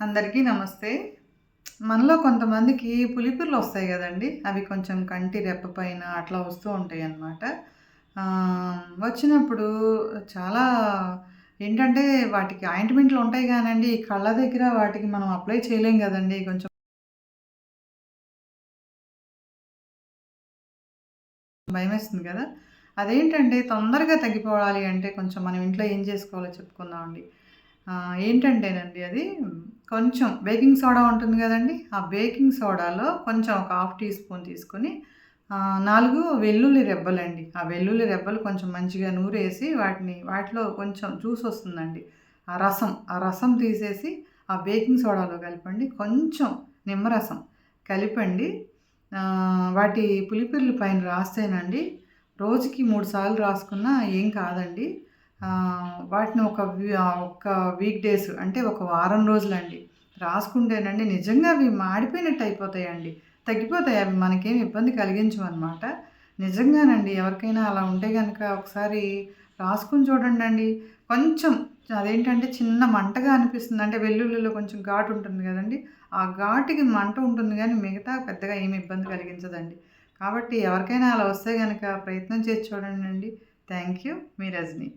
అందరికీ నమస్తే. మనలో కొంతమందికి పులిపిర్లు వస్తాయి గదండీ! అవి కొంచెం కంటి రెప్ప పైన అట్లా వస్తూ ఉంటాయన్నమాట. వచ్చినప్పుడు చాలా ఏంటంటే వాటికి ఆయింట్‌మెంట్‌లు ఉంటాయి గానండి, ఈ కళ్ళ దగ్గర వాటికి మనం అప్లై చేయలేం గదండీ! కొంచెం భయమేస్తుంది గదా! అదేంటంటే తొందరగా తగ్గిపోవాలి అంటే కొంచెం మనం ఇంట్లో ఏం చేసుకోవాలో చెప్పుకుందామండి. ఏంటంటేనండి అది కొంచెం బేకింగ్ సోడా ఉంటుంది గదండీ! ఆ బేకింగ్ సోడాలో కొంచెం ఒక హాఫ్ టీ స్పూన్ తీసుకొని 4 వెల్లుల్లి రెబ్బలండి. ఆ వెల్లుల్లి రెబ్బలు కొంచెం మంచిగా నూరేసి వాటిలో కొంచెం జ్యూస్ వస్తుందండి. ఆ రసం తీసేసి ఆ బేకింగ్ సోడాలో కలపండి. కొంచెం నిమ్మరసం కలిపండి. వాటి పులిపిర్లు పైన రాస్తేనండి రోజుకి 3 సార్లు రాసుకున్నా ఏం కాదండి. వాటిని ఒక వీక్ డేస్ అంటే ఒక వారం రోజులండి రాసుకుంటేనండి నిజంగా అవి మాడిపోయినట్టు అయిపోతాయండి. తగ్గిపోతాయి, అవి మనకేమి ఇబ్బంది కలిగించవనమాట. నిజంగానండి ఎవరికైనా అలా ఉంటే గనక ఒకసారి రాసుకొని చూడండండి. కొంచెం అదేంటంటే చిన్న మంటగా అనిపిస్తుంది. అంటే వెల్లుల్లిలో కొంచెం ఘాటు ఉంటుంది గదండీ! ఆ ఘాటుకి మంట ఉంటుంది గానీ మిగతా పెద్దగా ఏమి ఇబ్బంది కలిగించదండి. కాబట్టి ఎవరికైనా అలా వస్తే గనక ప్రయత్నం చేసి చూడండండి. Thank you. మీ రజని.